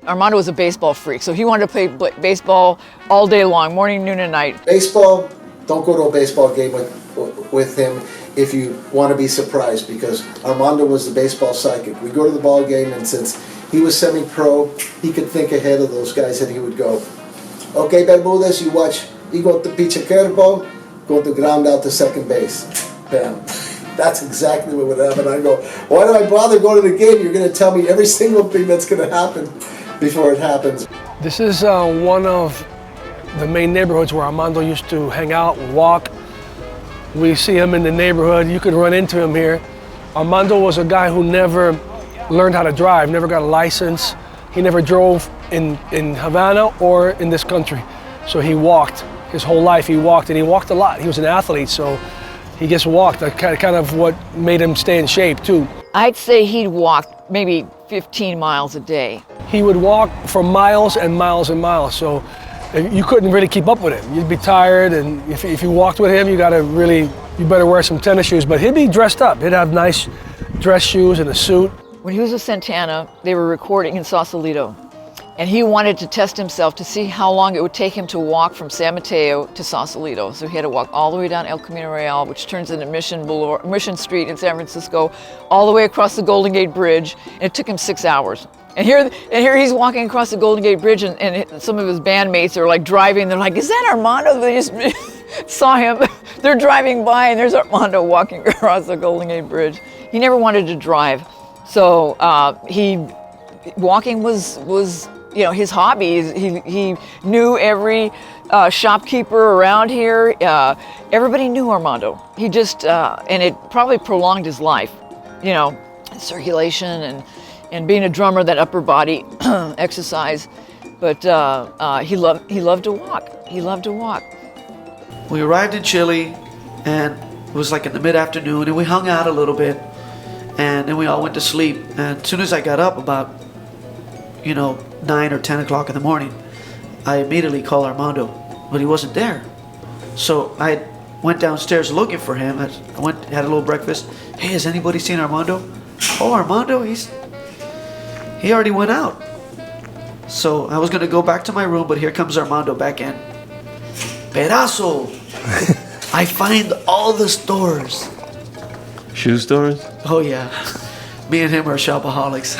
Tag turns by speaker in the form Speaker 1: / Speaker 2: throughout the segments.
Speaker 1: Armando was a baseball freak, so he wanted to play baseball all day long, morning, noon, and night.
Speaker 2: Baseball, don't go to a baseball game with him if you want to be surprised, because Armando was the baseball psychic. We go to the ball game, and since he was semi-pro, he could think ahead of those guys, and he would go, okay, Bermudez, you watch, you go to pitch a curveball, go to ground out to second base. Bam. That's exactly what would happen. I go, why do I bother going to the game? You're going to tell me every single thing that's going to happen before it happens.
Speaker 3: This is one of the main neighborhoods where Armando used to hang out, walk. We see him in the neighborhood. You could run into him here. Armando was a guy who never learned how to drive, never got a license. He never drove in Havana or in this country. So he walked his whole life. He walked, and he walked a lot. He was an athlete, so he just walked. That kind of what made him stay in shape too.
Speaker 1: I'd say he'd walk maybe 15 miles a day.
Speaker 3: He would walk for miles and miles and miles, so you couldn't really keep up with him. You'd be tired, and if you walked with him, you better wear some tennis shoes. But he'd be dressed up. He'd have nice dress shoes and a suit.
Speaker 1: When he was with Santana, they were recording in Sausalito, and he wanted to test himself to see how long it would take him to walk from San Mateo to Sausalito. So he had to walk all the way down El Camino Real, which turns into Mission Street in San Francisco, all the way across the Golden Gate Bridge, and it took him 6 hours. And here he's walking across the Golden Gate Bridge, and some of his bandmates are like driving. They're like, is that Armando? They just saw him. They're driving by, and there's Armando walking across the Golden Gate Bridge. He never wanted to drive. So walking was his hobby. He knew every shopkeeper around here. Everybody knew Armando. He just, and it probably prolonged his life, circulation and being a drummer, that upper body exercise. But he loved to walk. He loved to walk.
Speaker 4: We arrived in Chile, and it was like in the mid-afternoon, and we hung out a little bit, and then we all went to sleep. And as soon as I got up about 9 or 10 o'clock in the morning, I immediately called Armando, but he wasn't there. So I went downstairs looking for him. I had a little breakfast. Hey, has anybody seen Armando? Oh, Armando, he already went out. So I was going to go back to my room, but here comes Armando back in. Perazo, I find all the stores.
Speaker 5: Shoe stores?
Speaker 4: Oh, yeah. Me and him are shopaholics.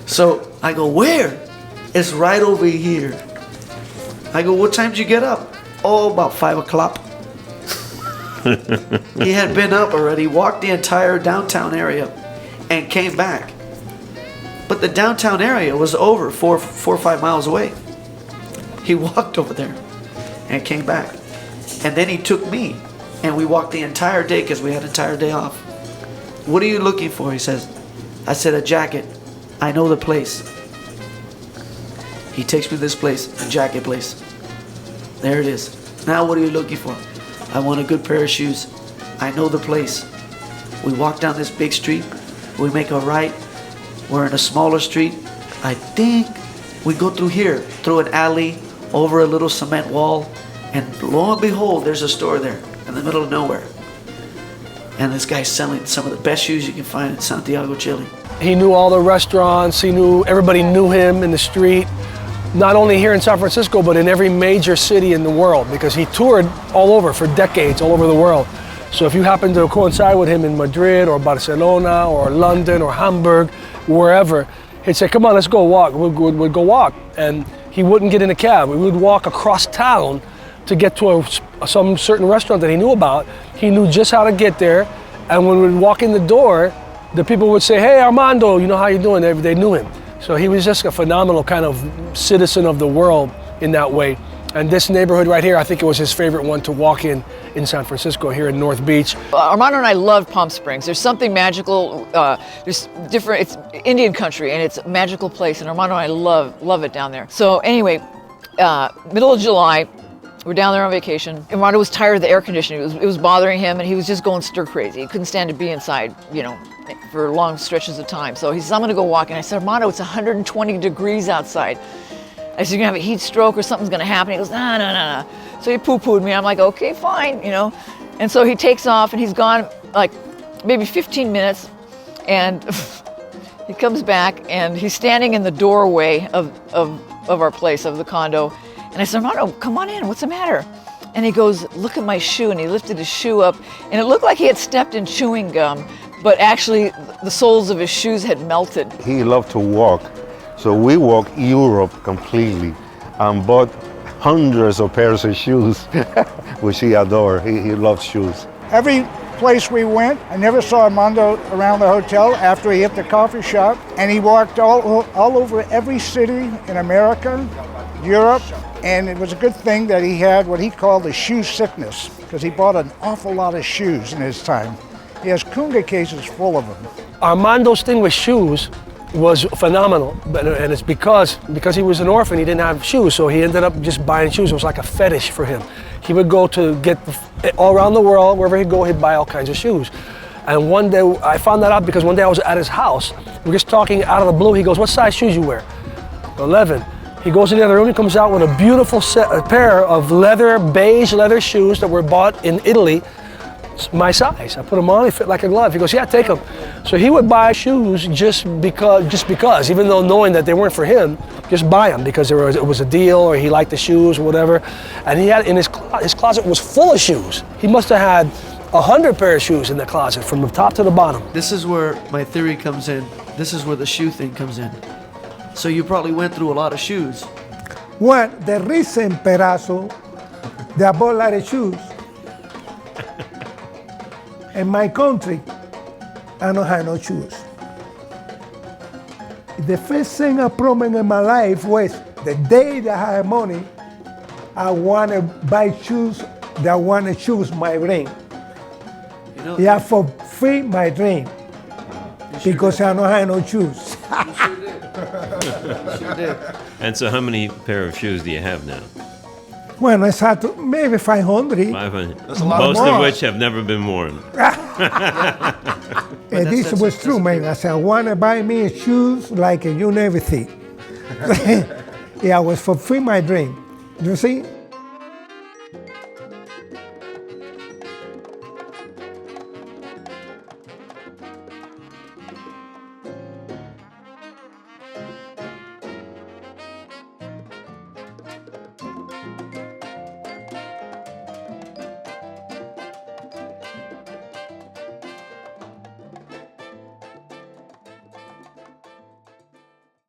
Speaker 4: So I go, where? It's right over here. I go, what time did you get up? Oh, about 5 o'clock. He had been up already, walked the entire downtown area, and came back. But the downtown area was over 4 or 5 miles away. He walked over there and came back. And then he took me, and we walked the entire day because we had an entire day off. What are you looking for? He says. I said, a jacket. I know the place. He takes me to this place, a jacket place. There it is. Now what are you looking for? I want a good pair of shoes. I know the place. We walk down this big street. We make a right. We're in a smaller street. I think we go through here, through an alley, over a little cement wall, and lo and behold, there's a store there in the middle of nowhere. And this guy's selling some of the best shoes you can find in Santiago, Chile.
Speaker 3: He knew all the restaurants. Everybody knew him in the street, not only here in San Francisco, but in every major city in the world, because he toured all over for decades, all over the world. So if you happen to coincide with him in Madrid or Barcelona or London or Hamburg, wherever, he'd say, come on, let's go walk. We'd go walk. And he wouldn't get in a cab. We would walk across town to get to some certain restaurant that he knew about. He knew just how to get there. And when we'd walk in the door, the people would say, hey, Armando, how you doing? They knew him. So he was just a phenomenal kind of citizen of the world in that way. And this neighborhood right here, I think it was his favorite one to walk in San Francisco, here in North Beach.
Speaker 1: Armando and I loved Palm Springs. There's something magical. There's different. It's Indian country, and it's a magical place. And Armando and I love it down there. So anyway, middle of July, we're down there on vacation. Armando was tired of the air conditioning. It was bothering him, and he was just going stir crazy. He couldn't stand to be inside, for long stretches of time. So he said, I'm going to go walk. And I said, Armando, it's 120 degrees outside. I said, you're going to have a heat stroke or something's going to happen. He goes, no. So he poo-pooed me. I'm like, okay, fine, And so he takes off, and he's gone like maybe 15 minutes. And He comes back and he's standing in the doorway of our place, of the condo. And I said, Armando, come on in, what's the matter? And he goes, look at my shoe. And he lifted his shoe up and it looked like he had stepped in chewing gum, but actually the soles of his shoes had melted.
Speaker 6: He loved to walk. So we walked Europe completely and bought hundreds of pairs of shoes, which he adored. He loved shoes.
Speaker 7: Every place we went, I never saw Armando around the hotel after he hit the coffee shop. And he walked all over every city in America, Europe. And it was a good thing that he had what he called the shoe sickness, because he bought an awful lot of shoes in his time. He has kunga cases full of them.
Speaker 3: Armando's thing with shoes was phenomenal, and it's because he was an orphan, he didn't have shoes, so he ended up just buying shoes. It was like a fetish for him. He would go to get all around the world, wherever he'd go, he'd buy all kinds of shoes. And one day, I found that out because one day I was at his house, we were just talking out of the blue. He goes, what size shoes you wear? 11. He goes in the other room, he comes out with a beautiful a pair of beige leather shoes that were bought in Italy, my size. I put them on, they fit like a glove. He goes, yeah, take them. So he would buy shoes just because, even though knowing that they weren't for him, just buy them because it was a deal or he liked the shoes or whatever. And he had, his closet was full of shoes. He must have had 100 pair of shoes in the closet from the top to the bottom.
Speaker 4: This is where my theory comes in. This is where the shoe thing comes in. So you probably went through a lot of shoes.
Speaker 8: Well, the reason, Perazo, that I bought a lot of shoes, in my country, I don't have no shoes. The first thing I problem in my life was the day that I had money, I want to buy shoes that want to choose my brain.
Speaker 4: You know,
Speaker 8: Yeah, for free my dream. Because I don't have no shoes.
Speaker 4: you did.
Speaker 5: And so how many pair of shoes do you have now?
Speaker 8: Well, I had to, maybe 500.
Speaker 5: 500.
Speaker 2: That's a lot
Speaker 5: Most
Speaker 8: more.
Speaker 5: of which have never been worn.
Speaker 8: And this was true, man. I said, I want to buy me shoes like you never see. Yeah, it was for free my dream. You see?